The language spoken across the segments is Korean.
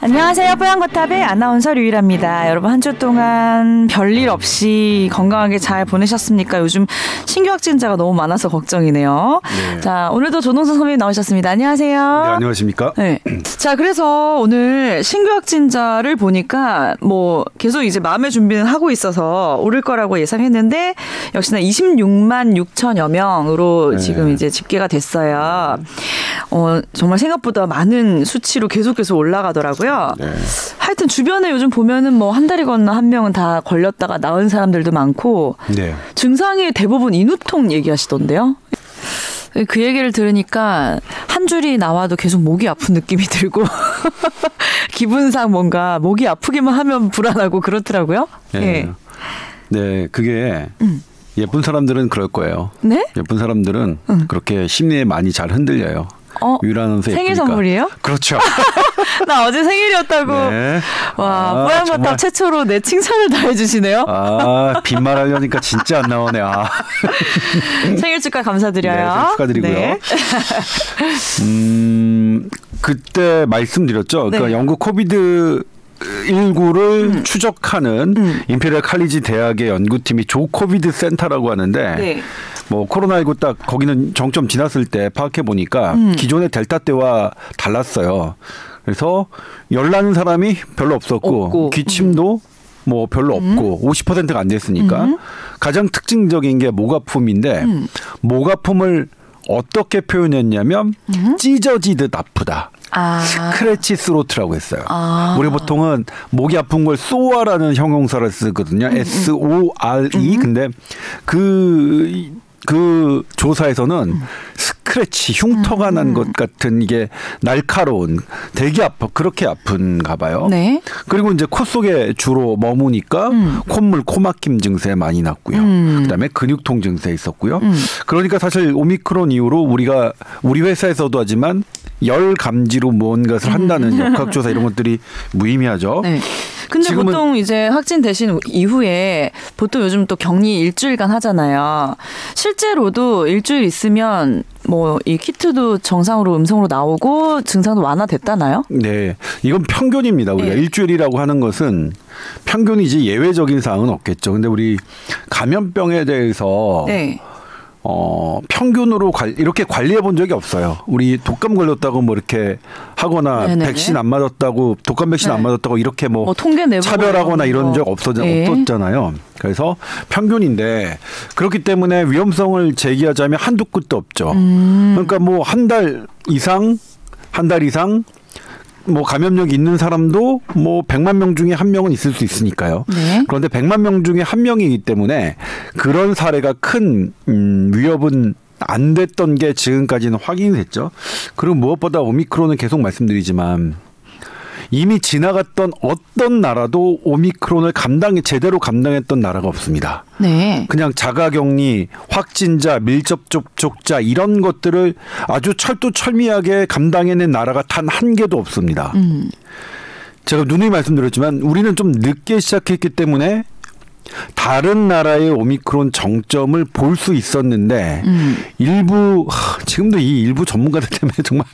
안녕하세요. 뽀얀거탑의 아나운서 류일합니다. 여러분 한 주 동안 별일 없이 건강하게 잘 보내셨습니까? 요즘 신규 확진자가 너무 많아서 걱정이네요. 네. 자, 오늘도 조동선 선배님 나오셨습니다. 안녕하세요. 네, 안녕하십니까? 네. 자, 그래서 오늘 신규 확진자를 보니까 뭐 계속 이제 마음의 준비는 하고 있어서 오를 거라고 예상했는데 역시나 26만 6천여 명으로 네. 지금 이제 집계가 됐어요. 정말 생각보다 많은 수치로 계속 올라가더라고요. 네. 하여튼 주변에 요즘 보면은 뭐 한 달이 건너 한 명은 다 걸렸다가 나은 사람들도 많고 네. 증상이 대부분 인후통 얘기하시던데요. 그 얘기를 들으니까 한 줄이 나와도 계속 목이 아픈 느낌이 들고 기분상 뭔가 목이 아프기만 하면 불안하고 그렇더라고요. 네, 네, 네 그게 예쁜 사람들은 그럴 거예요. 네? 예쁜 사람들은 그렇게 심리에 많이 잘 흔들려요. 유일하면서 생일 예쁘니까. 선물이에요? 그렇죠. 나 어제 생일이었다고. 네. 와, 뽀얀거탑 최초로 내 칭찬을 다 해주시네요. 빈말하려니까 진짜 안 나오네. 생일 축하 감사드려요. 네, 생일 축하드리고요. 네. 그때 말씀드렸죠. 네. 그러니까 영국 코비드 19를 추적하는 임페리얼 칼리지 대학의 연구팀이 조 코비드 센터라고 하는데 네. 뭐 코로나19 딱 거기는 정점 지났을 때 파악해 보니까 기존의 델타 때와 달랐어요. 그래서 열 나는 사람이 별로 없었고 기침도 뭐 별로 없고 50%가 안 됐으니까 가장 특징적인 게 목 아픔인데 목 아픔을 어떻게 표현했냐면 찢어지듯 아프다. 스크래치 스로트라고 했어요. 우리 보통은 목이 아픈 걸 소아라는 형용사를 쓰거든요. SORE. 근데 그 조사에서는 스크래치, 흉터가 난 것 같은 이게 날카로운 되게 그렇게 아픈가 봐요. 네. 그리고 이제 코 속에 주로 머무니까 콧물, 코막힘 증세 많이 났고요. 그다음에 근육통 증세 있었고요. 그러니까 사실 오미크론 이후로 우리 회사에서도 하지만 열 감지로 무언가를 한다는 역학조사 이런 것들이 무의미하죠. 네. 근데 보통 이제 확진되신 이후에 보통 요즘 또 격리 일주일간 하잖아요. 실제로도 일주일 있으면 뭐 이 키트도 정상으로 음성으로 나오고 증상도 완화됐다나요? 네. 이건 평균입니다. 우리가 네. 일주일이라고 하는 것은 평균이지 예외적인 사항은 없겠죠. 근데 우리 감염병에 대해서 네. 평균으로 이렇게 관리해 본 적이 없어요. 우리 독감 걸렸다고 뭐 이렇게 하거나 네네네. 백신 안 맞았다고 독감 백신 네. 안 맞았다고 이렇게 뭐 통계 차별하거나 이런 적 없었잖아요. 그래서 평균인데 그렇기 때문에 위험성을 제기하자면 한두 끝도 없죠. 그러니까 뭐 한 달 이상 뭐 감염력이 있는 사람도 뭐 100만 명 중에 한 명은 있을 수 있으니까요. 네. 그런데 100만 명 중에 한 명이기 때문에 그런 사례가 큰 위협은 안 됐던 게 지금까지는 확인이 됐죠. 그리고 무엇보다 오미크론은 계속 말씀드리지만 이미 지나갔던 어떤 나라도 오미크론을 제대로 감당했던 나라가 없습니다. 네. 그냥 자가격리, 확진자, 밀접 접촉자 이런 것들을 아주 철두철미하게 감당해낸 나라가 단 한 개도 없습니다. 제가 누누이 말씀드렸지만 우리는 좀 늦게 시작했기 때문에 다른 나라의 오미크론 정점을 볼 수 있었는데 지금도 이 일부 전문가들 때문에 정말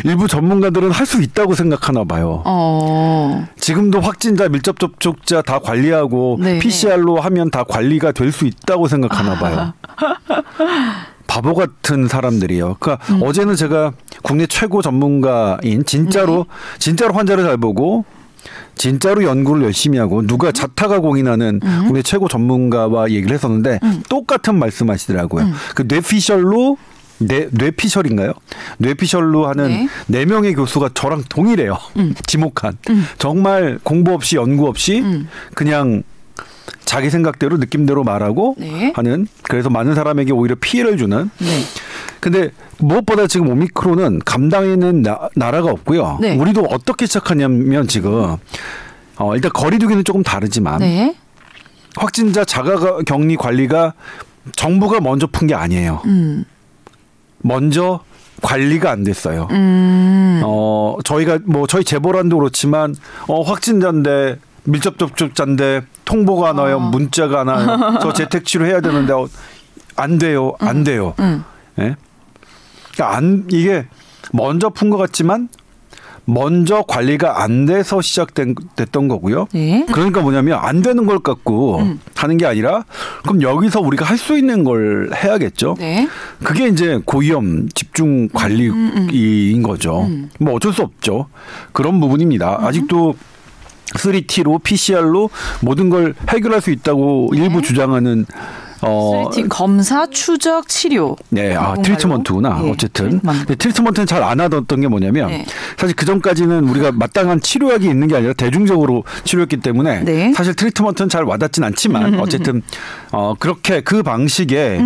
일부 전문가들은 할 수 있다고 생각하나 봐요. 지금도 확진자, 밀접 접촉자 다 관리하고 네. PCR로 하면 다 관리가 될 수 있다고 생각하나 봐요. 바보 같은 사람들이에요. 그러니까 어제는 제가 국내 최고 전문가인 진짜로 환자를 잘 보고 진짜로 연구를 열심히 하고 누가 자타가 공인하는 국내 최고 전문가와 얘기를 했었는데 똑같은 말씀하시더라고요. 그 뇌피셜인가요? 뇌피셜로 하는 네 명의 교수가 저랑 동일해요. 지목한. 정말 공부 없이 연구 없이 그냥 자기 생각대로 느낌대로 말하고 네. 하는 그래서 많은 사람에게 오히려 피해를 주는. 네. 근데 무엇보다 지금 오미크론은 감당해낸 나라가 없고요. 네. 우리도 어떻게 시작하냐면 지금 일단 거리두기는 조금 다르지만 네. 확진자 자가격리 관리가 정부가 먼저 푼 게 아니에요. 먼저 관리가 안 됐어요. 저희가 뭐 저희 재보란도 그렇지만 확진자인데 밀접 접촉자인데 통보가 안 와요. 문자가 안 와요. 저 재택 치료해야 되는데 안 돼요. 안 돼요. 네? 그러니까 이게 먼저 푼 것 같지만 먼저 관리가 안 돼서 시작됐던 거고요. 네. 그러니까 뭐냐면 안 되는 걸 갖고 하는 게 아니라 그럼 여기서 우리가 할 수 있는 걸 해야겠죠. 네. 그게 이제 고위험 집중 관리인 거죠. 뭐 어쩔 수 없죠. 그런 부분입니다. 아직도 3T로 PCR로 모든 걸 해결할 수 있다고 일부 주장하는 3T 검사, 추적, 치료. 네, 트리트먼트구나. 네, 어쨌든 트리트먼트는 잘 안 하던 게 뭐냐면 네. 사실 그 전까지는 우리가 마땅한 치료약이 있는 게 아니라 대중적으로 치료했기 때문에 네. 사실 트리트먼트는 잘 와닿진 않지만 어쨌든 그렇게 그 방식에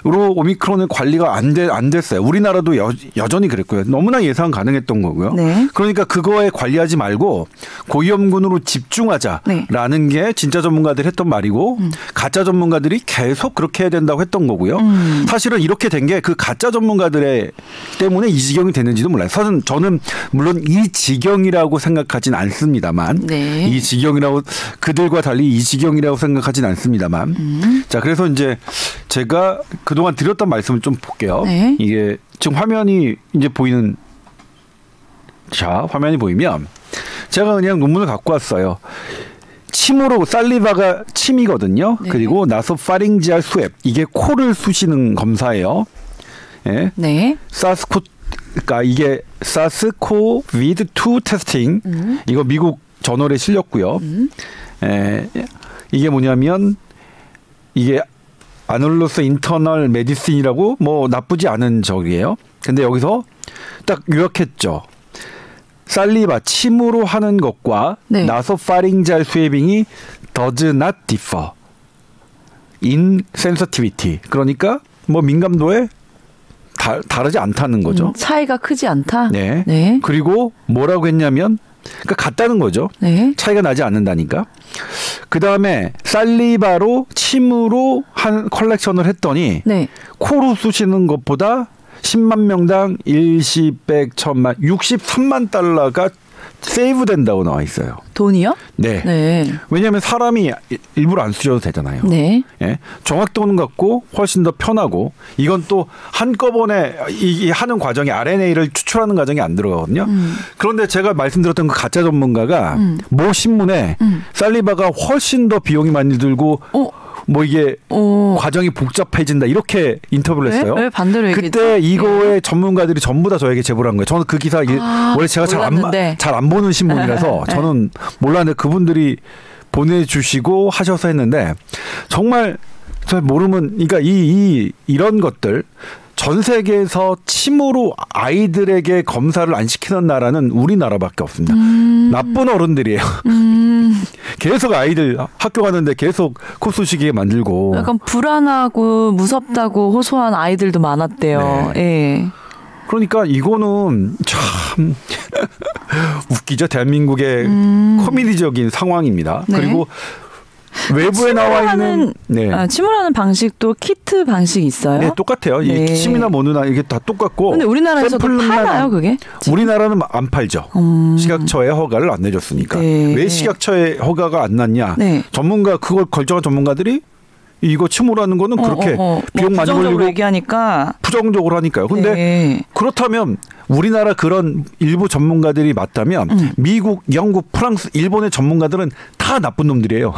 으로 오미크론의 관리가 안 됐어요. 우리나라도 여전히 그랬고요. 너무나 예상 가능했던 거고요. 네. 그러니까 그거에 관리하지 말고 고위험군으로 집중하자라는 게 진짜 전문가들이 했던 말이고 가짜 전문가들이 계속 그렇게 해야 된다고 했던 거고요. 사실은 이렇게 된 게 그 가짜 전문가들의 때문에 이 지경이 됐는지도 몰라요. 사실 저는 물론 이 지경이라고 생각하진 않습니다만 네. 이 지경이라고 그들과 달리 이 지경이라고 생각하진 않습니다만 자 그래서 이제 제가 그동안 드렸던 말씀을 좀 볼게요. 네. 이게 지금 화면이 이제 보이는 자 화면이 보이면 제가 그냥 논문을 갖고 왔어요. 침으로 살리바가 침이거든요. 네. 그리고 나소파링지알 수액 이게 코를 쑤시는 검사예요. 예. 네. 그러니까 이게 SARS-CoV-2 테스팅 이거 미국 저널에 실렸고요. 이게 뭐냐면 이게 아놀로스 인터널 메디신이라고 뭐 나쁘지 않은 적이에요. 근데 여기서 딱 요약했죠. 살리바 침으로 하는 것과 네. 나소파링잘 스웨빙이 does not differ in sensitivity. 그러니까 뭐 민감도에 다르지 않다는 거죠. 차이가 크지 않다. 네. 네. 그리고 뭐라고 했냐면 그러니까 같다는 거죠. 네. 차이가 나지 않는다니까. 그 다음에 살리바로 침으로 한 컬렉션을 했더니 네. 코로 쑤시는 것보다 10만 명당 일시, 백, 천만, 63만 달러가 세이브 된다고 나와 있어요. 돈이요? 네. 네. 왜냐하면 사람이 일부러 안 쑤셔도 되잖아요. 네. 예? 정확도는 같고 훨씬 더 편하고 이건 또 한꺼번에 이 하는 과정에 RNA를 추출하는 과정이 안 들어가거든요. 그런데 제가 말씀드렸던 그 가짜 전문가가 모 신문에 살리바가 훨씬 더 비용이 많이 들고 뭐 이게 과정이 복잡해진다 이렇게 인터뷰를 했어요. 왜 반대로 얘기했죠? 그때 이거의 전문가들이 전부 다 저에게 제보를 한 거예요. 저는 그 기사 원래 제가 잘 안 보는 신문이라서 저는 몰랐는데 그분들이 보내주시고 하셔서 했는데 정말 잘 모르면 그러니까 이런 것들 전 세계에서 침으로 아이들에게 검사를 안 시키는 나라는 우리나라밖에 없습니다. 나쁜 어른들이에요. 계속 아이들 학교 가는데 계속 코 쑤시게 만들고. 약간 불안하고 무섭다고 호소한 아이들도 많았대요. 네. 예. 그러니까 이거는 참 웃기죠. 대한민국의 코미디적인 상황입니다. 네. 그리고 외부에 나와 있는 침울하는 방식도 키트 방식이 있어요? 네, 똑같아요. 네. 이 침이나 뭐누나 이게 다 똑같고. 근데 우리나라에서도 파나요, 그게? 우리나라는 안 팔죠. 식약처에 허가를 안 내줬으니까. 네. 왜 식약처에 허가가 안 났냐? 네. 전문가 그걸 결정한 전문가들이 이거 침으로하는 거는 그렇게 비용 많이 벌리고 얘기하니까 부정적으로 하니까요. 근데 네. 그렇다면 우리나라 그런 일부 전문가들이 맞다면 미국, 영국, 프랑스, 일본의 전문가들은 다 나쁜 놈들이에요.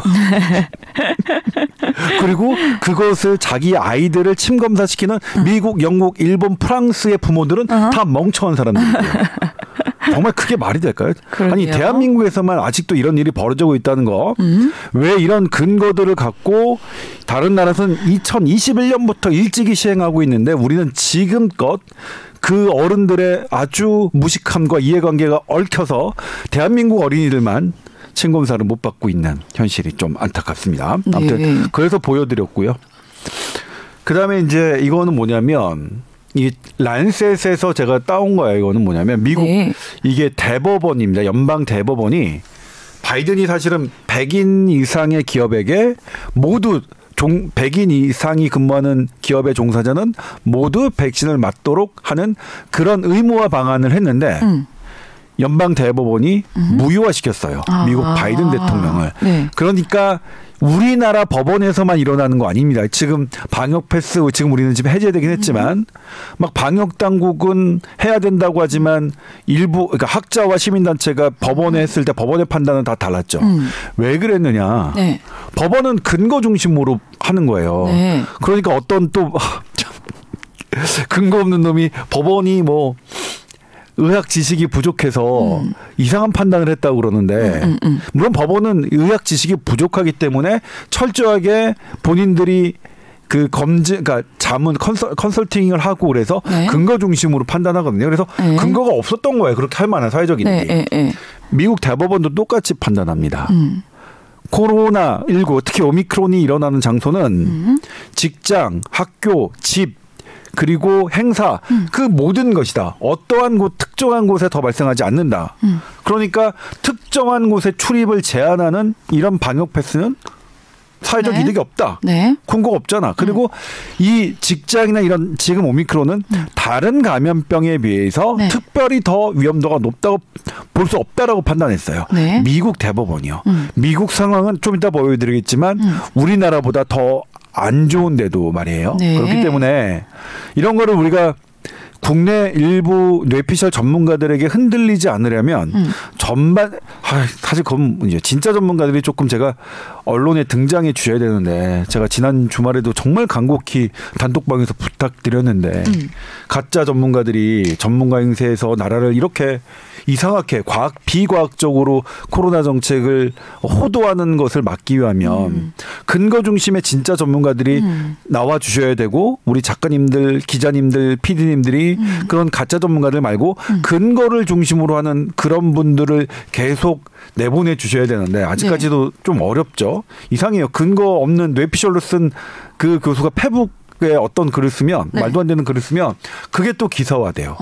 그리고 그것을 자기 아이들을 침 검사시키는 미국, 영국, 일본, 프랑스의 부모들은 다 멍청한 사람들이에요. 정말 그게 말이 될까요? 그러게요. 아니 대한민국에서만 아직도 이런 일이 벌어지고 있다는 거. 왜 이런 근거들을 갖고 다른 나라에서는 2021년부터 일찍이 시행하고 있는데 우리는 지금껏 그 어른들의 아주 무식함과 이해관계가 얽혀서 대한민국 어린이들만 침검사를 못 받고 있는 현실이 좀 안타깝습니다. 아무튼 네. 그래서 보여드렸고요. 그다음에 이제 이거는 뭐냐면 이 란셋에서 제가 따온 거예요. 이거는 뭐냐면 미국 이게 대법원입니다. 연방 대법원이 바이든이 사실은 100인 이상의 기업에게 모두 100인 이상이 근무하는 기업의 종사자는 모두 백신을 맞도록 하는 그런 의무화 방안을 했는데 연방 대법원이 무효화시켰어요. 미국 바이든 대통령을. 네. 그러니까 우리나라 법원에서만 일어나는 거 아닙니다. 지금 방역 패스 지금 우리는 지금 해제되긴 했지만 막 방역 당국은 해야 된다고 하지만 일부 그러니까 학자와 시민단체가 법원에 했을 때 법원의 판단은 다 달랐죠. 왜 그랬느냐? 네. 법원은 근거 중심으로 하는 거예요. 네. 그러니까 어떤 또 근거 없는 놈이 법원이 뭐 의학 지식이 부족해서 이상한 판단을 했다고 그러는데 물론 법원은 의학 지식이 부족하기 때문에 철저하게 본인들이 그 검증, 그러니까 자문 컨설팅을 하고 그래서 네. 근거 중심으로 판단하거든요. 그래서 네. 근거가 없었던 거예요. 그렇게 할 만한 사회적 인력이. 네. 미국 대법원도 똑같이 판단합니다. 코로나19 특히 오미크론이 일어나는 장소는 직장, 학교, 집 그리고 행사 그 모든 것이다. 어떠한 곳 특정한 곳에 더 발생하지 않는다. 그러니까 특정한 곳에 출입을 제한하는 이런 방역 패스는 사회적 네. 이득이 없다. 네. 근거가 없잖아. 그리고 이 직장이나 이런 지금 오미크론은 다른 감염병에 비해서 네. 특별히 더 위험도가 높다고 볼 수 없다라고 판단했어요. 네. 미국 대법원이요. 미국 상황은 좀 이따 보여드리겠지만 우리나라보다 더 안 좋은데도 말이에요. 네. 그렇기 때문에 이런 거를 우리가 국내 일부 뇌피셜 전문가들에게 흔들리지 않으려면 전반 사실 그건 이제 진짜 전문가들이 조금 제가 언론에 등장해 주셔야 되는데 제가 지난 주말에도 정말 간곡히 단톡방에서 부탁드렸는데 가짜 전문가들이 전문가 행세에서 나라를 이렇게 이상하게 비과학적으로 코로나 정책을 호도하는 것을 막기 위하면 근거 중심의 진짜 전문가들이 나와 주셔야 되고 우리 작가님들, 기자님들, PD님들이 그런 가짜 전문가들 말고 근거를 중심으로 하는 그런 분들을 계속 내보내 주셔야 되는데 아직까지도 네. 좀 어렵죠. 이상해요. 근거 없는 뇌피셜로 쓴 그 교수가 페북에 어떤 글을 쓰면 네. 말도 안 되는 글을 쓰면 그게 또 기사화돼요.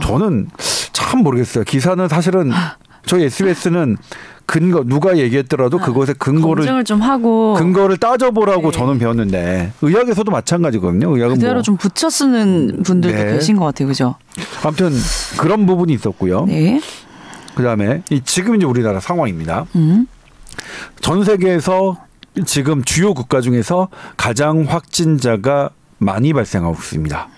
저는 참 모르겠어요. 기사는 사실은 저희 SBS는 근거 누가 얘기했더라도 그것에 근거를 검증을 좀 하고 근거를 따져보라고 네. 저는 배웠는데 의학에서도 마찬가지거든요. 의학은 그대로 뭐. 좀 붙여 쓰는 분들도 네. 계신 것 같아요, 그죠? 아무튼 그런 부분이 있었고요. 네. 그다음에 지금 이제 우리나라 상황입니다. 전 세계에서 지금 주요 국가 중에서 가장 확진자가 많이 발생하고 있습니다.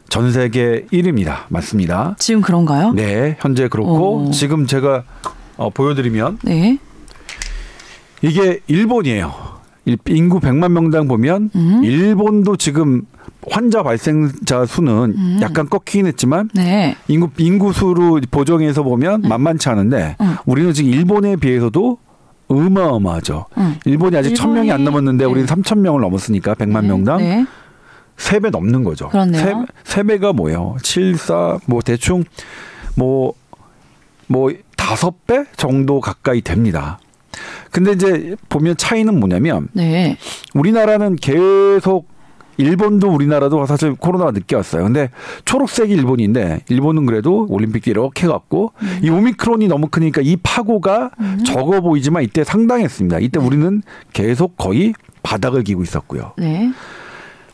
전 세계 1위입니다. 맞습니다. 지금 그런가요? 네, 현재 그렇고 지금 제가 보여드리면 네. 이게 일본이에요. 인구 100만 명당 보면 일본도 지금 환자 발생자 수는 약간 꺾이긴 했지만 네. 인구 수로 보정해서 보면 만만치 않은데 우리는 지금 일본에 비해서도 어마어마하죠. 일본이 아직 1000명이 안 넘었는데 네. 우리는 3000명을 넘었으니까 100만 명당 네. 3배 넘는 거죠. 그렇네요. 3배가 뭐예요? 7, 4, 뭐 대충 뭐 5배 정도 가까이 됩니다. 근데 이제 보면 차이는 뭐냐면 네. 우리나라는 계속 일본도 우리나라도 사실 코로나가 늦게 왔어요. 근데 초록색이 일본인데 일본은 그래도 올림픽 이렇게 갔고 이 오미크론이 너무 크니까 이 파고가 적어 보이지만 이때 상당했습니다. 이때 우리는 계속 거의 바닥을 기고 있었고요. 네.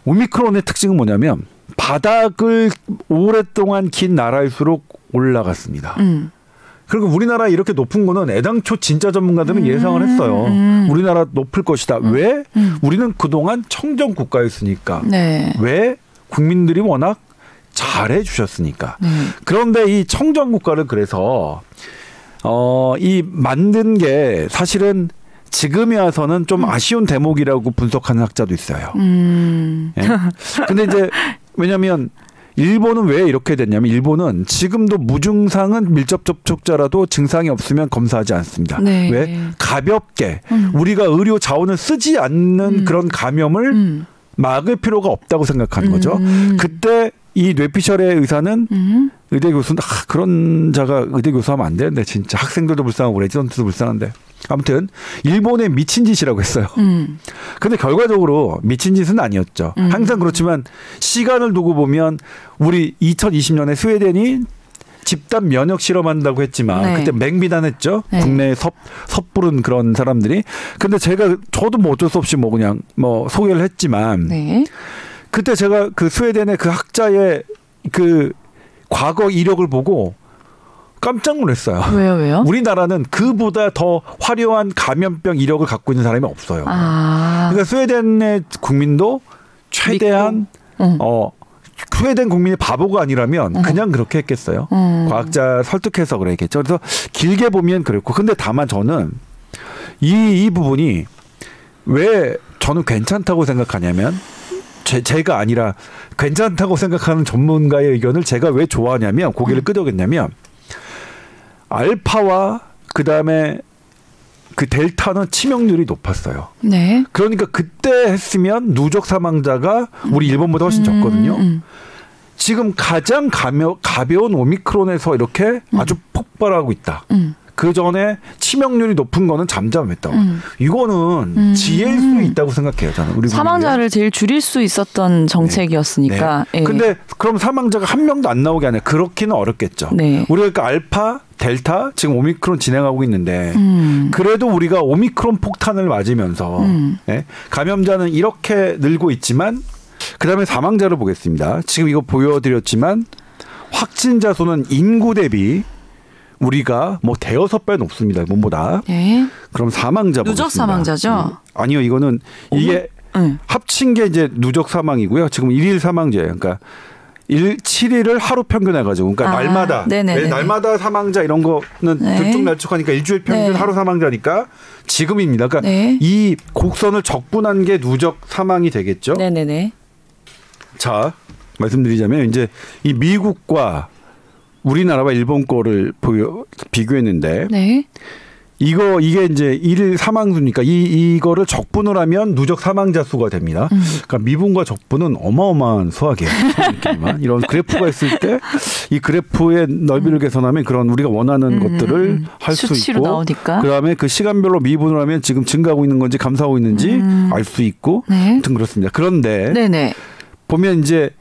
오미크론의 특징은 뭐냐면 바닥을 오랫동안 긴 나라일수록 올라갔습니다. 그리고 우리나라 이렇게 높은 거는 애당초 진짜 전문가들은 예상을 했어요. 우리나라 높을 것이다. 왜? 우리는 그동안 청정 국가였으니까. 네. 왜? 국민들이 워낙 잘해 주셨으니까. 그런데 이 청정 국가를 그래서 이 만든 게 사실은 지금에 와서는 좀 아쉬운 대목이라고 분석하는 학자도 있어요. 네. 근데 이제 왜냐하면 일본은 왜 이렇게 됐냐면 일본은 지금도 무증상은 밀접 접촉자라도 증상이 없으면 검사하지 않습니다. 네. 왜? 가볍게 우리가 의료 자원을 쓰지 않는 그런 감염을 막을 필요가 없다고 생각하는 거죠. 그때 이 뇌피셜의 의사는 의대 교수는 그런 자가 의대 교수하면 안 되는데 진짜 학생들도 불쌍하고 레지던트도 불쌍한데 아무튼 일본의 미친 짓이라고 했어요. 근데 결과적으로 미친 짓은 아니었죠. 항상 그렇지만 시간을 두고 보면 우리 2020년에 스웨덴이 집단 면역 실험한다고 했지만 네. 그때 맹비난했죠. 네. 국내에 섣부른 그런 사람들이. 근데 저도 뭐 어쩔 수 없이 뭐 그냥 뭐 소개를 했지만 네. 그때 제가 그 스웨덴의 그 학자의 그 과거 이력을 보고 깜짝 놀랐어요. 왜요? 우리나라는 그보다 더 화려한 감염병 이력을 갖고 있는 사람이 없어요. 그러니까 스웨덴의 국민도 최대한 스웨덴 국민이 바보가 아니라면 그냥 그렇게 했겠어요. 과학자 설득해서 그랬겠죠. 그래서 길게 보면 그렇고, 근데 다만 저는 이 부분이 왜 저는 괜찮다고 생각하냐면, 제가 아니라 괜찮다고 생각하는 전문가의 의견을 제가 왜 좋아하냐면, 고개를 끄덕였냐면, 알파와 그다음에 그 델타는 치명률이 높았어요. 네. 그러니까 그때 했으면 누적 사망자가 우리 일본보다 훨씬 적거든요. 지금 가장 가벼운 오미크론에서 이렇게 아주 폭발하고 있다. 그 전에 치명률이 높은 거는 잠잠했다. 이거는 지혜일 수 있다고 생각해요. 저는 우리 사망자를 제일 줄일 수 있었던 정책이었으니까. 네. 근데 그럼 사망자가 한 명도 안 나오게 하냐? 그렇기는 어렵겠죠. 네. 우리가 그러니까 알파, 델타, 지금 오미크론 진행하고 있는데 그래도 우리가 오미크론 폭탄을 맞으면서 감염자는 이렇게 늘고 있지만, 그다음에 사망자를 보겠습니다. 지금 이거 보여드렸지만 확진자 수는 인구 대비 우리가 뭐 대여섯 배 높습니다. 몸보다. 네. 그럼 사망자 누적 보겠습니다. 사망자죠? 아니요. 이거는 이게 합친 게 이제 누적 사망이고요. 지금 일일 사망자예요. 그러니까 7일을 하루 평균해가지고, 그러니까 날마다 날마다 사망자 이런 거는 들쭉날쭉하니까 일주일 평균 하루 사망자니까 지금입니다. 그러니까 이 곡선을 적분한 게 누적 사망이 되겠죠. 네네네. 자, 말씀드리자면 이제 이 미국과 우리나라와 일본 거를 비교했는데, 이게 이제 일일 사망수니까 이거를 적분을 하면 누적 사망자 수가 됩니다. 그러니까 미분과 적분은 어마어마한 수학이에요. 이런 그래프가 있을 때 이 그래프의 넓이를 계산하면 그런 우리가 원하는 것들을 할 수 있고, 나오니까. 그다음에 그 시간별로 미분을 하면 지금 증가하고 있는 건지 감소하고 있는지 알 수 있고, 아무튼 그렇습니다. 그런데 보면 이제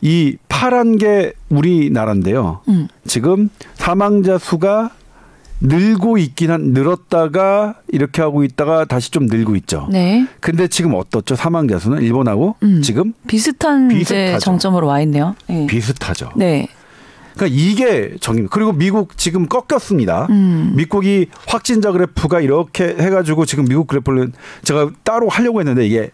이 파란 게 우리나라인데요. 지금 사망자 수가 늘었다가 이렇게 하고 있다가 다시 좀 늘고 있죠. 네. 근데 지금 어떻죠? 사망자 수는 일본하고 지금 비슷한 이제 정점으로 와 있네요. 네. 비슷하죠. 네. 그러니까 이게 그리고 미국 지금 꺾였습니다. 미국이 확진자 그래프가 이렇게 해가지고 지금 미국 그래프를 제가 따로 하려고 했는데 이게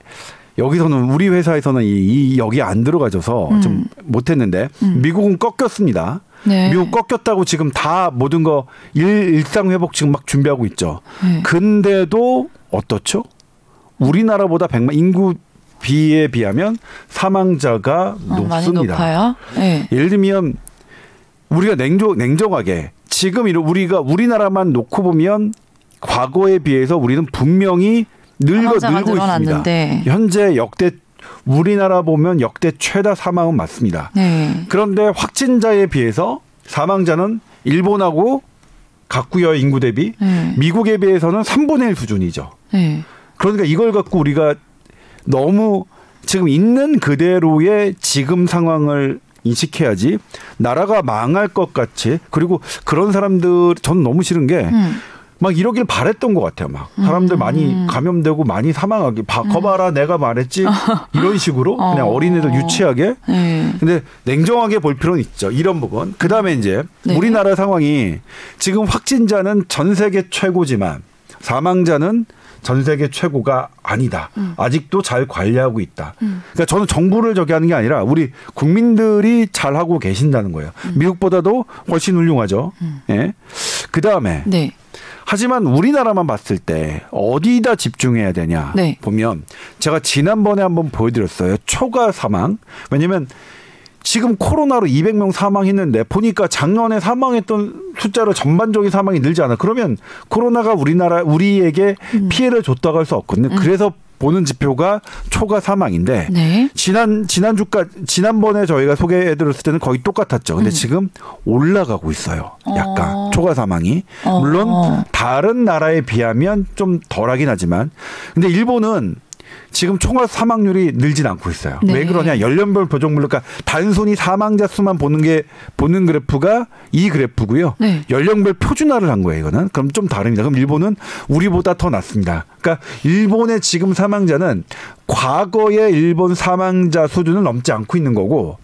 여기서는 우리 회사에서는 여기 안 들어가져서 좀 못했는데 미국은 꺾였습니다. 네. 미국 꺾였다고 지금 다 모든 거 일상 회복 지금 막 준비하고 있죠. 근데도 어떻죠? 우리나라보다 100만 인구 비에 비하면 사망자가 높습니다. 많이 높아요? 네. 예를 들면 우리가 냉정하게 지금 우리나라만 놓고 보면 과거에 비해서 우리는 분명히 늘고 있습니다. 현재 우리나라 보면 역대 최다 사망은 맞습니다. 네. 그런데 확진자에 비해서 사망자는 일본하고 같고요. 인구 대비. 미국에 비해서는 3분의 1 수준이죠. 그러니까 이걸 갖고 우리가 너무 지금 있는 그대로의 지금 상황을 인식해야지, 나라가 망할 것 같이. 그리고 그런 사람들 저는 너무 싫은 게 막 이러길 바랬던 것 같아요. 막 사람들 많이 감염되고 많이 사망하게. 거봐라 내가 말했지. 이런 식으로 그냥 어린애들 유치하게. 근데 냉정하게 볼 필요는 있죠. 이런 부분. 그다음에 이제 우리나라 상황이 지금 확진자는 전 세계 최고지만 사망자는 전 세계 최고가 아니다. 아직도 잘 관리하고 있다. 그러니까 저는 정부를 저기 하는 게 아니라 우리 국민들이 잘하고 계신다는 거예요. 미국보다도 훨씬 훌륭하죠. 예. 그다음에 하지만 우리나라만 봤을 때 어디다 집중해야 되냐 보면, 제가 지난번에 한번 보여드렸어요. 초과 사망. 왜냐하면 지금 코로나로 200명 사망했는데 보니까 작년에 사망했던 숫자로 전반적인 사망이 늘지 않아. 그러면 코로나가 우리에게 피해를 줬다고 할 수 없거든요. 그래서 보는 지표가 초과 사망인데 지난번에 저희가 소개해드렸을 때는 거의 똑같았죠. 근데 지금 올라가고 있어요. 약간 초과 사망이. 물론 다른 나라에 비하면 좀 덜하긴 하지만, 근데 일본은 지금 총괄 사망률이 늘진 않고 있어요. 왜 그러냐? 연령별 표적물로, 그러니까 단순히 사망자 수만 보는 그래프가 이 그래프고요. 연령별 표준화를 한 거예요. 이거는. 그럼 좀 다릅니다. 그럼 일본은 우리보다 더 낮습니다. 그러니까 일본의 지금 사망자는 과거의 일본 사망자 수준을 넘지 않고 있는 거고,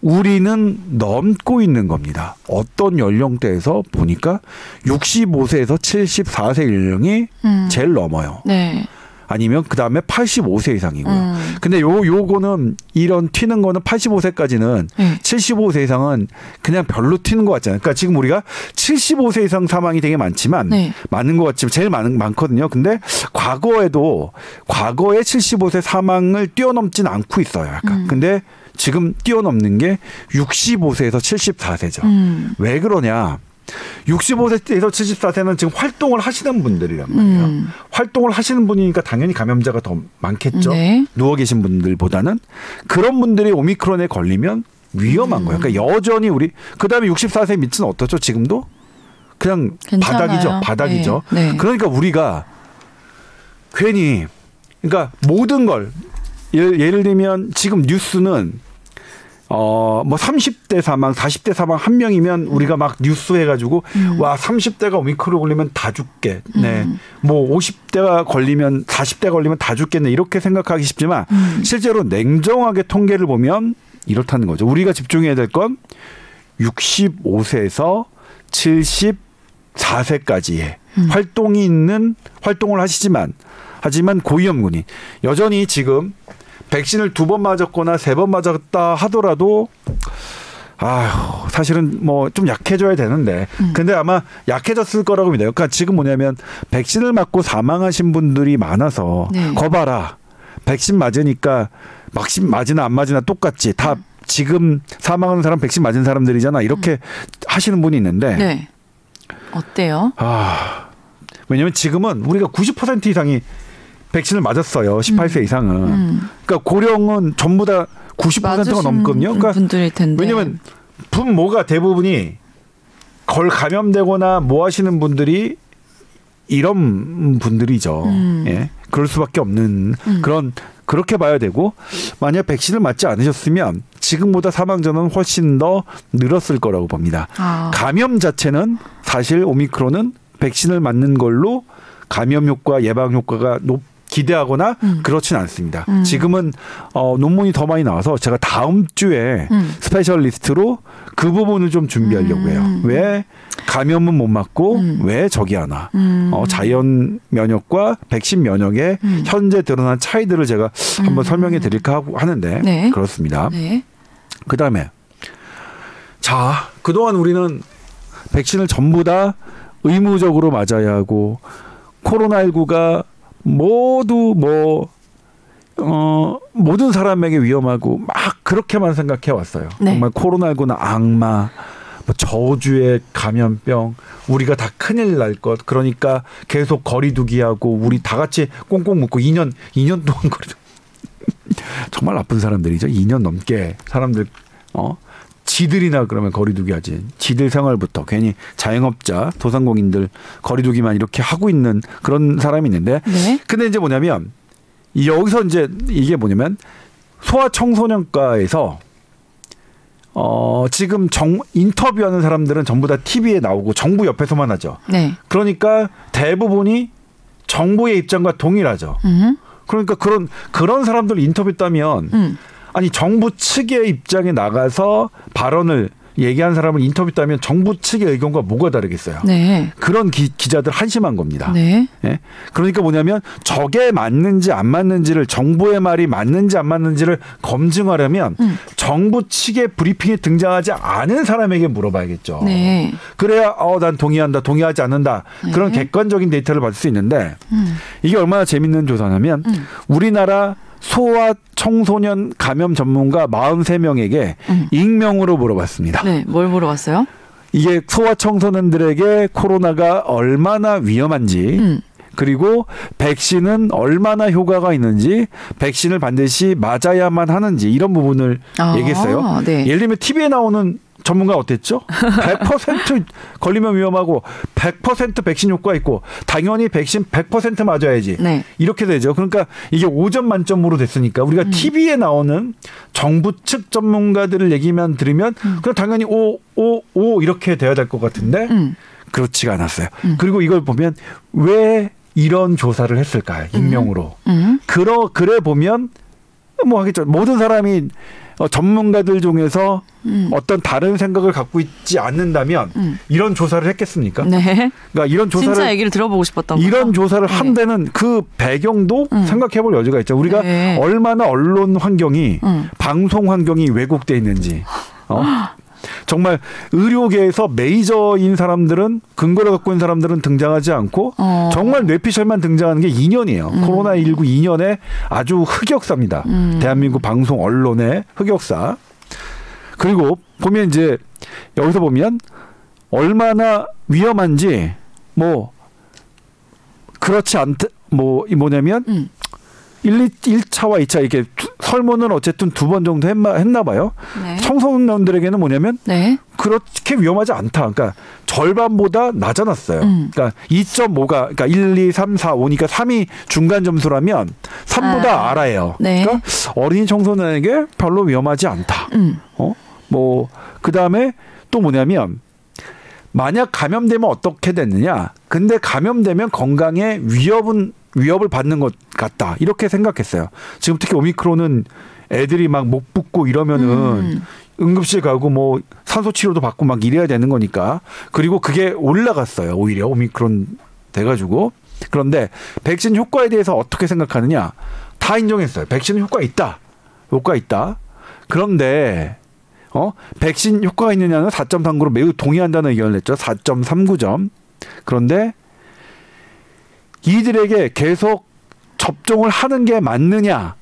우리는 넘고 있는 겁니다. 어떤 연령대에서 보니까 65세에서 74세 연령이 제일 넘어요. 네. 아니면 그 다음에 85세 이상이고요. 근데 요거는 이런 튀는 거는 85세까지는 75세 이상은 그냥 별로 튀는 것 같잖아요. 그러니까 지금 우리가 75세 이상 사망이 되게 많지만 많은 것 같지만 제일 많거든요. 근데 과거에 75세 사망을 뛰어넘지는 않고 있어요. 약간. 근데 지금 뛰어넘는 게 65세에서 74세죠. 왜 그러냐? 65세에서 74세는 지금 활동을 하시는 분들이란 말이에요. 활동을 하시는 분이니까 당연히 감염자가 더 많겠죠. 네. 누워 계신 분들보다는. 그런 분들이 오미크론에 걸리면 위험한 거예요. 그러니까 여전히 그다음에 64세 밑은 어떻죠? 지금도? 그냥 괜찮아요. 바닥이죠. 네. 네. 그러니까 우리가 괜히 그러니까 모든 걸 예를 들면 지금 뉴스는 뭐 30대 사망, 40대 사망 한 명이면 우리가 막 뉴스 해가지고 와 30대가 오미크론 걸리면 다 죽게. 네. 뭐 50대가 걸리면 40대 걸리면 다 죽겠네 이렇게 생각하기 쉽지만 실제로 냉정하게 통계를 보면 이렇다는 거죠. 우리가 집중해야 될 건 65세에서 74세까지의 활동을 하지만 고위험군이 여전히 지금 백신을 2번 맞았거나 3번 맞았다 하더라도 사실은 뭐 좀 약해져야 되는데 근데 아마 약해졌을 거라고 믿어요. 그러니까 지금 뭐냐면 백신을 맞고 사망하신 분들이 많아서 거봐라. 백신 맞으니까 맞으나 안 맞으나 똑같지. 다 지금 사망하는 사람 백신 맞은 사람들이잖아. 이렇게 하시는 분이 있는데 네. 어때요? 왜냐하면 지금은 우리가 90% 이상이 백신을 맞았어요. 18세 이상은. 그러니까 고령은 전부 다 90%가 넘거든요. 그러니까 분들일 텐데. 왜냐하면 부모가 대부분이 감염되거나 뭐 하시는 분들이 이런 분들이죠. 예. 그럴 수밖에 없는 그렇게 봐야 되고 만약 백신을 맞지 않으셨으면 지금보다 사망자는 훨씬 더 늘었을 거라고 봅니다. 감염 자체는 사실 오미크론은 백신을 맞는 걸로 감염 효과, 예방 효과가 기대하거나 그렇진 않습니다. 지금은 논문이 더 많이 나와서 제가 다음 주에 스페셜리스트로 그 부분을 좀 준비하려고 해요. 왜 감염은 못 맞고 왜 저기 하나. 자연 면역과 백신 면역의 현재 드러난 차이들을 제가 한번 설명해 드릴까 하는데 네. 그렇습니다. 네. 그다음에 그동안 우리는 백신을 전부 다 의무적으로 맞아야 하고 코로나19가 모두 모든 사람에게 위험하고 막 그렇게만 생각해 왔어요. 네. 정말 코로나19는 악마, 저주의 감염병, 우리가 다 큰일 날 것. 그러니까 계속 거리두기하고 우리 다 같이 꽁꽁 묶고 2년 동안 거리두기. 정말 나쁜 사람들이죠. 2년 넘게 사람들 지들이나 그러면 거리두기 하지. 지들 생활부터 괜히 자영업자, 소상공인들 거리두기만 이렇게 하고 있는 그런 사람이 있는데. 네. 근데 이제 뭐냐면 여기서 이제 이게 뭐냐면 소아청소년과에서 지금 인터뷰하는 사람들은 전부 다 TV에 나오고 정부 옆에서만 하죠. 네. 그러니까 대부분이 정부의 입장과 동일하죠. 그러니까 그런 사람들 인터뷰했다면 아니 정부 측의 입장에 나가서 발언을 얘기한 사람을 인터뷰했다면 정부 측의 의견과 뭐가 다르겠어요. 네. 그런 기자들 한심한 겁니다. 네. 네? 그러니까 뭐냐면 저게 맞는지 안 맞는지를 정부의 말이 맞는지 안 맞는지를 검증하려면 정부 측의 브리핑에 등장하지 않은 사람에게 물어봐야겠죠. 네. 그래야 난 동의한다, 동의하지 않는다. 네. 그런 객관적인 데이터를 받을 수 있는데 이게 얼마나 재밌는 조사냐면 우리나라 소아 청소년 감염 전문가 43명에게 익명으로 물어봤습니다. 네, 뭘 물어봤어요? 이게 소아 청소년들에게 코로나가 얼마나 위험한지 그리고 백신은 얼마나 효과가 있는지 백신을 반드시 맞아야만 하는지 이런 부분을 얘기했어요. 네. 예를 들면 TV에 나오는 전문가 어땠죠? 100% 걸리면 위험하고 100% 백신 효과 있고 당연히 백신 100% 맞아야지. 네. 이렇게 되죠. 그러니까 이게 5점 만점으로 됐으니까 우리가 TV에 나오는 정부 측 전문가들을 얘기만 들으면 그냥 당연히 5 이렇게 돼야 될 것 같은데 그렇지가 않았어요. 그리고 이걸 보면 왜 이런 조사를 했을까요? 익명으로. 그래 보면 뭐 하겠죠. 모든 사람이 전문가들 중에서 어떤 다른 생각을 갖고 있지 않는다면 이런 조사를 했겠습니까? 네. 그러니까 이런 조사를 진짜 얘기를 들어보고 싶었던 이런 거죠? 조사를 한 데는 그 배경도 생각해볼 여지가 있죠. 우리가 네. 얼마나 언론 환경이 방송 환경이 왜곡돼 있는지. 정말 의료계에서 메이저인 사람들은 근거를 갖고 있는 사람들은 등장하지 않고 정말 뇌피셜만 등장하는 게 2년이에요. 코로나19 2년의 아주 흑역사입니다. 대한민국 방송 언론의 흑역사. 그리고 보면 이제 여기서 보면 얼마나 위험한지 뭐 그렇지 않다 뭐냐면 1차와 2차 이렇게 설문을 어쨌든 2번 정도 했나 봐요. 네. 청소년들에게는 뭐냐면 네. 그렇게 위험하지 않다. 그러니까 절반보다 낮아놨어요. 그러니까 2.5가 그러니까 1, 2, 3, 4, 5니까 3이 중간 점수라면 3보다 아래예요. 네. 그러니까 어린이 청소년에게 별로 위험하지 않다. 뭐 그다음에 또 뭐냐면 만약 감염되면 어떻게 됐느냐. 근데 감염되면 건강에 위협을 받는 것 같다. 이렇게 생각했어요. 지금 특히 오미크론은 애들이 막 목 붓고 이러면은 응급실 가고 뭐 산소 치료도 받고 막 이래야 되는 거니까. 그리고 그게 올라갔어요. 오히려 오미크론 돼가지고. 그런데 백신 효과에 대해서 어떻게 생각하느냐. 다 인정했어요. 백신 효과 있다. 효과 있다. 그런데 백신 효과가 있느냐는 4.39로 매우 동의한다는 의견을 냈죠. 4.39점. 그런데 이들에게 계속 접종을 하는 게 맞느냐.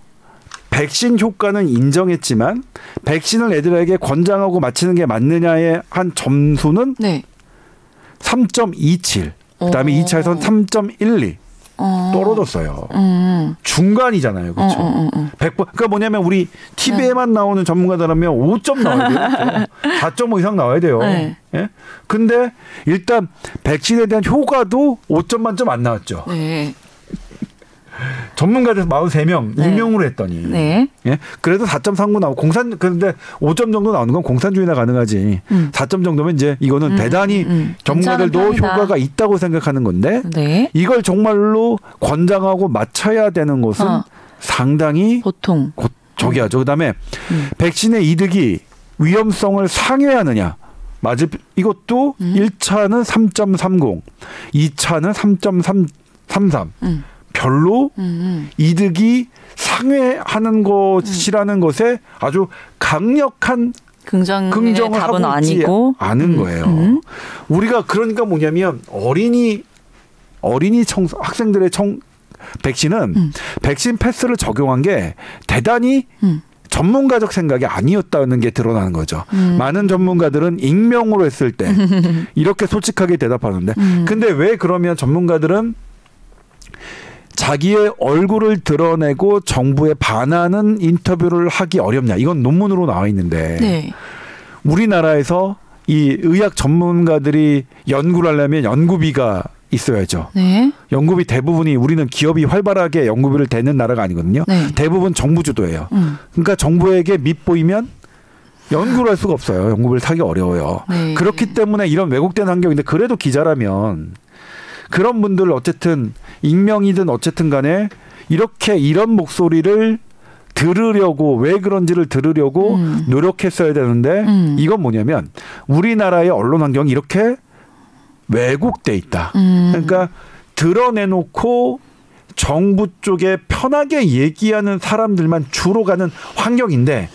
백신 효과는 인정했지만 백신을 애들에게 권장하고 맞히는 게 맞느냐의 한 점수는 네. 3.27. 그다음에 2차에서는 3.12. 떨어졌어요. 중간이잖아요. 그렇죠? 100번. 그러니까 뭐냐면 우리 TV에만 나오는 전문가들하면 5점 나와야 돼요. 4.5 이상 나와야 돼요. 네. 예? 근데 일단 백신에 대한 효과도 5점 만점 안 나왔죠. 네. 전문가들 43명 네. 익명으로 했더니 네. 예? 그래도 4.39 나오고 그런데 5점 정도 나오는 건 공산주의나 가능하지 4점 정도면 이제 이거는 대단히 전문가들도 효과가 있다고 생각하는 건데 네. 이걸 정말로 권장하고 맞춰야 되는 것은 상당히 보통 저기하죠. 그다음에 백신의 이득이 위험성을 상회하느냐. 맞을 이것도 1차는 3.30, 2차는 3.33. 별로 이득이 상회하는 것이라는 것에 아주 강력한 긍정을 답은 하고 있지 아니고 않은 거예요. 우리가 그러니까 뭐냐면 어린이 학생들의 백신은 백신 패스를 적용한 게 대단히 전문가적 생각이 아니었다는 게 드러나는 거죠. 많은 전문가들은 익명으로 했을 때 이렇게 솔직하게 대답하는데 근데 왜 그러면 전문가들은 자기의 얼굴을 드러내고 정부에 반하는 인터뷰를 하기 어렵냐. 이건 논문으로 나와 있는데 네. 우리나라에서 이 의학 전문가들이 연구를 하려면 연구비가 있어야죠. 네. 연구비 대부분이 우리는 기업이 활발하게 연구비를 대는 나라가 아니거든요. 네. 대부분 정부 주도예요. 그러니까 정부에게 밑보이면 연구를 할 수가 없어요. 연구비를 사기 어려워요. 네. 그렇기 때문에 이런 왜곡된 환경인데 그래도 기자라면 그런 분들 어쨌든 익명이든 어쨌든 간에 이렇게 이런 목소리를 들으려고 왜 그런지를 들으려고 노력했어야 되는데 이건 뭐냐면 우리나라의 언론 환경이 이렇게 왜곡돼 있다. 그러니까 드러내놓고 정부 쪽에 편하게 얘기하는 사람들만 주로 가는 환경인데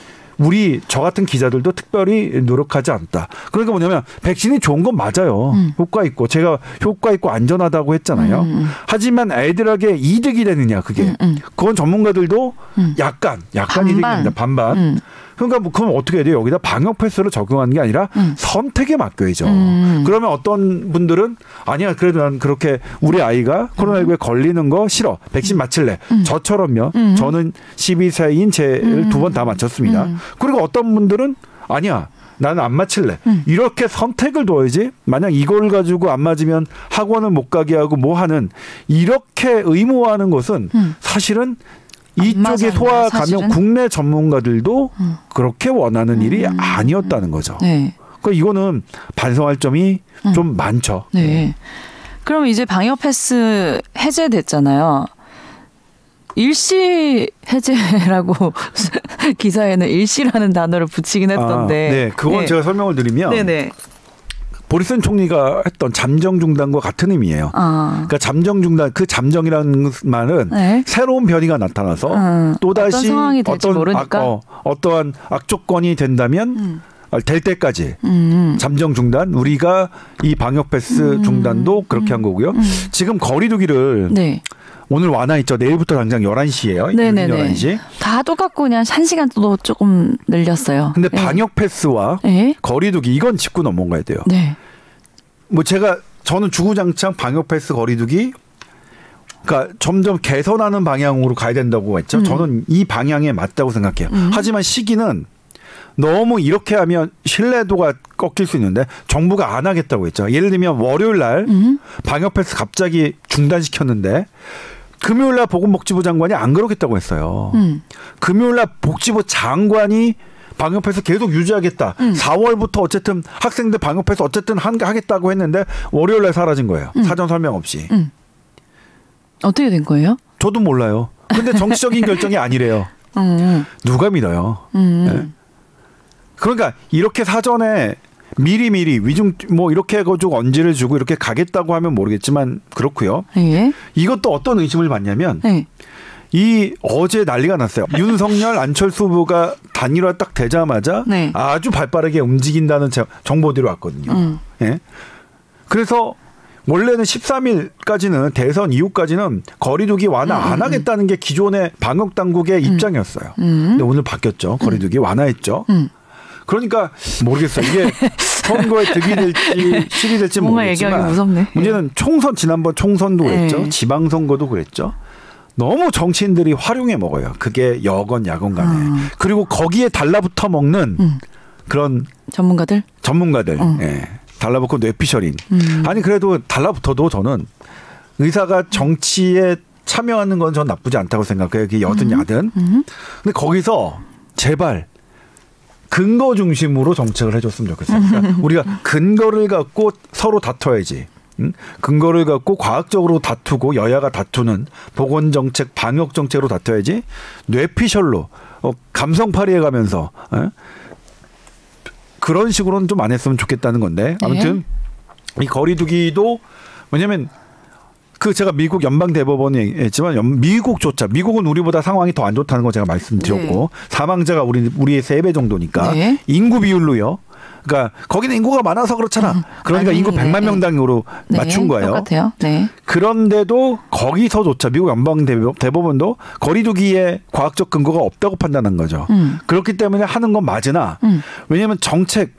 저 같은 기자들도 특별히 노력하지 않다. 그러니까 뭐냐면 백신이 좋은 건 맞아요. 효과 있고 제가 효과 있고 안전하다고 했잖아요. 하지만 애들에게 이득이 되느냐 그게. 그건 전문가들도 약간 이득이 됩니다. 반반. 그러니까 그럼 어떻게 해야 돼요? 여기다 방역 패스를 적용하는 게 아니라 선택에 맡겨야죠. 그러면 어떤 분들은 아니야 그래도 난 그렇게 우리 아이가 코로나19에 걸리는 거 싫어. 백신 맞힐래. 저처럼요. 저는 12세인 쟤를 2번 다 맞췄습니다. 그리고 어떤 분들은 아니야. 나는 안 맞힐래. 이렇게 선택을 둬야지. 만약 이걸 가지고 안 맞으면 학원을 못 가게 하고 뭐 하는 이렇게 의무화하는 것은 사실은 이쪽에 소아 감염 국내 전문가들도 그렇게 원하는 일이 아니었다는 거죠. 네. 그러니까 이거는 반성할 점이 좀 많죠. 네. 그럼 이제 방역 패스 해제됐잖아요. 일시 해제라고 기사에는 일시라는 단어를 붙이긴 했던데. 네, 그건 네. 제가 설명을 드리면 네네. 보리슨 총리가 했던 잠정 중단과 같은 의미예요. 그러니까 잠정 중단, 그 잠정이라는 말은 네. 새로운 변이가 나타나서 또다시 어떤 상황이 될지 모르니까 어떠한 악조건이 된다면 될 때까지 잠정 중단, 우리가 이 방역 패스 중단도 그렇게 한 거고요. 지금 거리두기를 네. 오늘 완화했죠. 내일부터 당장 11시예요. 네네네. 11시. 다 똑같고 그냥 1시간 또 조금 늘렸어요. 근데 방역 패스와 거리두기 이건 짚고 넘어가야 돼요. 네. 뭐 저는 주구장창 방역 패스 거리두기 그러니까 점점 개선하는 방향으로 가야 된다고 했죠. 저는 이 방향에 맞다고 생각해요. 하지만 시기는 너무 이렇게 하면 신뢰도가 꺾일 수 있는데 정부가 안 하겠다고 했죠. 예를 들면 월요일 날 방역 패스 갑자기 중단시켰는데 금요일 날 보건복지부 장관이 안 그러겠다고 했어요. 금요일 날 복지부 장관이 방역 패스 계속 유지하겠다. 4월부터 어쨌든 학생들 방역 패스 어쨌든 하겠다고 했는데 월요일 날 사라진 거예요. 사전 설명 없이. 어떻게 된 거예요? 저도 몰라요. 근데 정치적인 결정이 아니래요. 누가 믿어요? 네. 그러니까 이렇게 사전에 미리 위중 뭐 이렇게 해가지고 언지를 주고 이렇게 가겠다고 하면 모르겠지만 그렇고요. 예. 이것도 어떤 의심을 받냐면 이 어제 난리가 났어요. 윤석열 안철수 후보가 단일화 딱 되자마자 네. 아주 발빠르게 움직인다는 정보들이 왔거든요. 예. 그래서 원래는 13일까지는 대선 이후까지는 거리두기 완화 안 하겠다는 게 기존의 방역 당국의 입장이었어요. 근데 오늘 바뀌었죠. 거리두기 완화했죠. 그러니까 모르겠어요. 이게 선거에 득이 될지 실이 될지 모르겠지만 무섭네. 문제는 총선 지난번 총선도 그랬죠. 지방선거도 그랬죠. 너무 정치인들이 활용해 먹어요. 그게 여건 야건 간에. 그리고 거기에 달라붙어 먹는 그런 전문가들 예. 달라붙고 뇌피셜인. 아니 그래도 달라붙어도 저는 의사가 정치에 참여하는 건 전 나쁘지 않다고 생각해요. 그게 여든 야든. 근데 거기서 제발 근거 중심으로 정책을 해줬으면 좋겠어요. 그러니까 우리가 근거를 갖고 서로 다퉈야지. 근거를 갖고 과학적으로 다투고 여야가 다투는 보건정책, 방역정책으로 다퉈야지 뇌피셜로 감성팔이해 가면서 그런 식으로는 좀 안 했으면 좋겠다는 건데 아무튼 이 거리두기도 뭐냐면 그 제가 미국 연방대법원에 했지만 미국은 우리보다 상황이 더 안 좋다는 거 제가 말씀드렸고 사망자가 우리의 3배 정도니까 인구 비율로요. 그러니까 거기는 인구가 많아서 그렇잖아. 그러니까 인구 100만 명당으로 맞춘 거예요. 똑같아요. 네. 그런데도 거기서조차 미국 연방대법원도 거리두기에 과학적 근거가 없다고 판단한 거죠. 그렇기 때문에 하는 건 맞으나 왜냐하면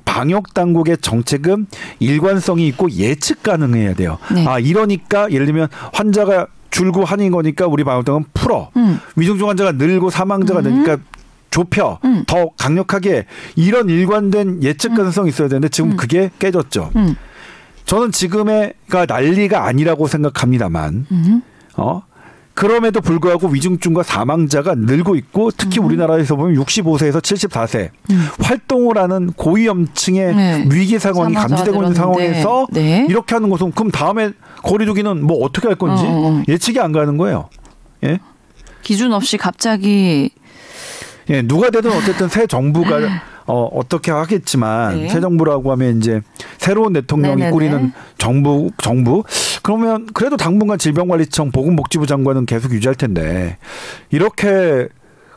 방역 당국의 정책은 일관성이 있고 예측 가능해야 돼요. 네. 아 이러니까 예를 들면 환자가 줄고 하는 거니까 우리 방역당은 풀어. 위중증 환자가 늘고 사망자가 늘니까 좁혀 더 강력하게 이런 일관된 예측 가능성이 있어야 되는데 지금 그게 깨졌죠. 저는 지금의가 난리가 아니라고 생각합니다만 그럼에도 불구하고 위중증과 사망자가 늘고 있고 특히 우리나라에서 보면 65세에서 74세 활동을 하는 고위험층의 위기 상황이 감지되고 있는 상황에서 이렇게 하는 것은 그럼 다음에 거리두기는 뭐 어떻게 할 건지 예측이 안 가는 거예요. 예? 기준 없이 갑자기 예, 누가 되든 어쨌든 새 정부가 어떻게 하겠지만 새 정부라고 하면 이제 새로운 대통령이 꾸리는 정부 그러면 그래도 당분간 질병관리청 보건복지부 장관은 계속 유지할 텐데 이렇게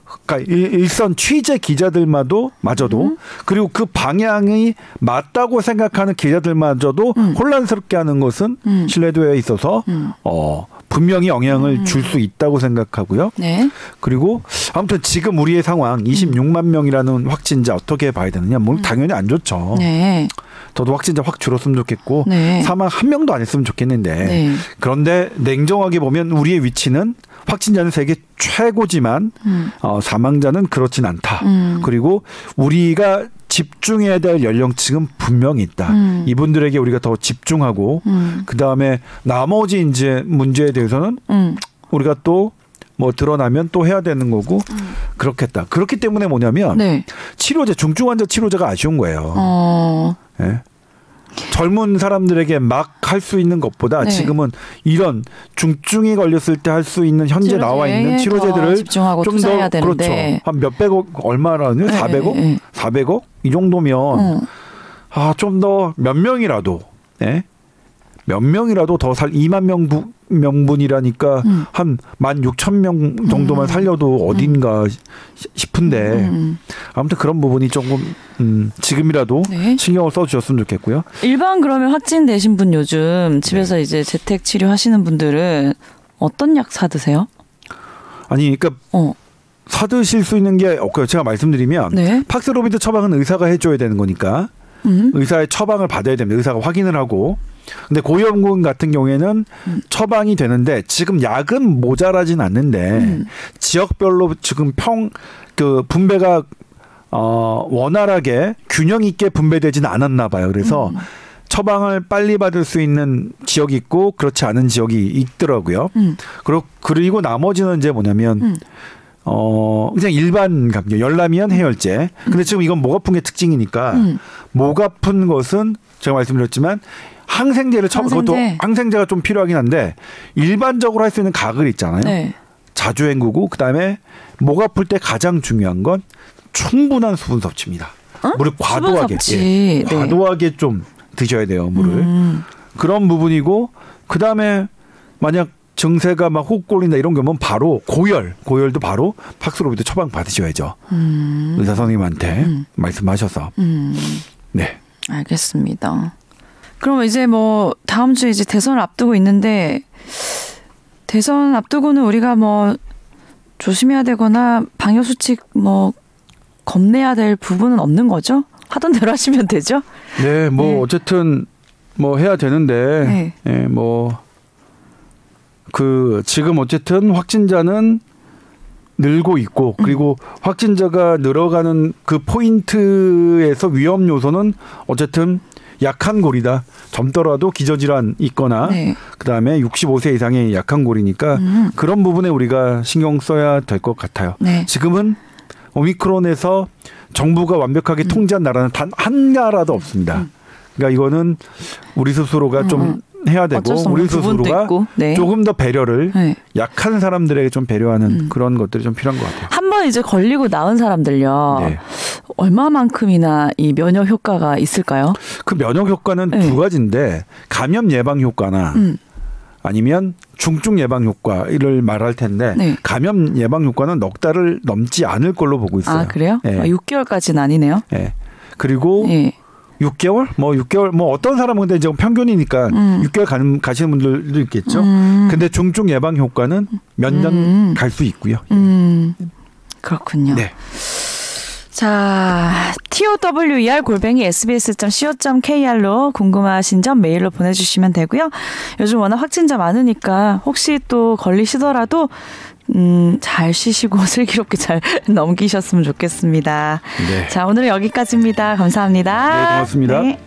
그러니까 일선 취재 기자들마저도 그리고 그 방향이 맞다고 생각하는 기자들마저도 혼란스럽게 하는 것은 신뢰도에 있어서 분명히 영향을 줄 수 있다고 생각하고요. 네. 그리고 아무튼 지금 우리의 상황 26만 명이라는 확진자 어떻게 봐야 되느냐? 뭐 당연히 안 좋죠. 네. 저도 확진자 확 줄었으면 좋겠고 사망 한 명도 안 했으면 좋겠는데 그런데 냉정하게 보면 우리의 위치는 확진자는 세계 최고지만 사망자는 그렇진 않다. 그리고 우리가 집중해야 될 연령층은 분명히 있다. 이분들에게 우리가 더 집중하고 그다음에 나머지 이제 문제에 대해서는 우리가 또 뭐 드러나면 또 해야 되는 거고 그렇겠다. 그렇기 때문에 뭐냐면 치료제 중증 환자 치료제가 아쉬운 거예요. 네. 젊은 사람들에게 막 할 수 있는 것보다 네. 지금은 이런 중증이 걸렸을 때 할 수 있는 현재 나와 있는 치료제들을 집중하고 좀 투자해야 더 되는데 그렇죠. 한 몇백억 얼마라는 네. 400억? 네. 400억? 이 정도면 좀 더 몇 명이라도 네? 몇 명이라도 더 2만 명분이라니까 한 16,000명 정도만 살려도 어딘가 싶은데 아무튼 그런 부분이 조금 지금이라도 네. 신경을 써주셨으면 좋겠고요. 일반 그러면 확진되신 분 요즘 집에서 네. 이제 재택 치료하시는 분들은 어떤 약 사드세요? 아니 그러니까 사드실 수 있는 게 없고요. 제가 말씀드리면 네. 팍스로비드 처방은 의사가 해줘야 되는 거니까 의사의 처방을 받아야 됩니다. 의사가 확인을 하고. 근데 고위험군 같은 경우에는 처방이 되는데 지금 약은 모자라진 않는데 지역별로 지금 그 분배가 원활하게 균형 있게 분배되지는 않았나 봐요. 그래서 처방을 빨리 받을 수 있는 지역이 있고 그렇지 않은 지역이 있더라고요. 그리고 나머지는 이제 뭐냐면 그냥 일반 감기, 열나면 해열제. 근데 지금 이건 목 아픈 게 특징이니까 목 아픈 것은 제가 말씀드렸지만 항생제를 그것도 항생제가 좀 필요하긴 한데 일반적으로 할 수 있는 가글 있잖아요. 네. 자주 헹구고 그다음에 목 아플 때 가장 중요한 건 충분한 수분 섭취입니다. 물을 과도하게 네. 과도하게 좀 드셔야 돼요. 물을. 그런 부분이고 그다음에 만약 증세가 막 호흡 꼴린다 이런 경우는 바로 고열도 바로 팍스로비드 처방 받으셔야죠. 의사 선생님한테 말씀하셔서. 네. 알겠습니다. 그럼 이제 뭐 다음 주에 이제 대선을 앞두고 있는데 대선 앞두고는 우리가 뭐 조심해야 되거나 방역 수칙 뭐 겁내야 될 부분은 없는 거죠? 하던 대로 하시면 되죠? 네, 뭐 네. 어쨌든 뭐 해야 되는데 네. 네, 뭐 그 지금 어쨌든 확진자는 늘고 있고 그리고 확진자가 늘어가는 그 포인트에서 위험 요소는 어쨌든 약한 골이다. 젊더라도 기저질환 있거나 네. 그다음에 65세 이상의 약한 골이니까 그런 부분에 우리가 신경 써야 될 것 같아요. 네. 지금은 오미크론에서 정부가 완벽하게 통제한 나라는 단 한 나라도 없습니다. 그러니까 이거는 우리 스스로가 좀 해야 되고 우리 스스로가 네. 조금 더 배려를 네. 약한 사람들에게 좀 배려하는 그런 것들이 좀 필요한 것 같아요. 한번 이제 걸리고 나은 사람들요. 네. 얼마만큼이나 이 면역 효과가 있을까요? 그 면역 효과는 네. 두 가지인데 감염 예방 효과나 아니면 중증 예방 효과를 말할 텐데 네. 감염 예방 효과는 넉 달을 넘지 않을 걸로 보고 있어요. 아 그래요? 네. 6개월까지는 아니네요. 네. 그리고 네. 6개월? 뭐 6개월 뭐 어떤 사람은 근데 이제 평균이니까 6개월 가시는 분들도 있겠죠. 근데 중증 예방 효과는 몇 년 갈 수 있고요. 그렇군요. 네. 자, tower@sbs.co.kr로 궁금하신 점 메일로 보내주시면 되고요. 요즘 워낙 확진자 많으니까 혹시 또 걸리시더라도 잘 쉬시고 슬기롭게 잘 넘기셨으면 좋겠습니다. 네. 자, 오늘은 여기까지입니다. 감사합니다. 네, 고맙습니다. 네.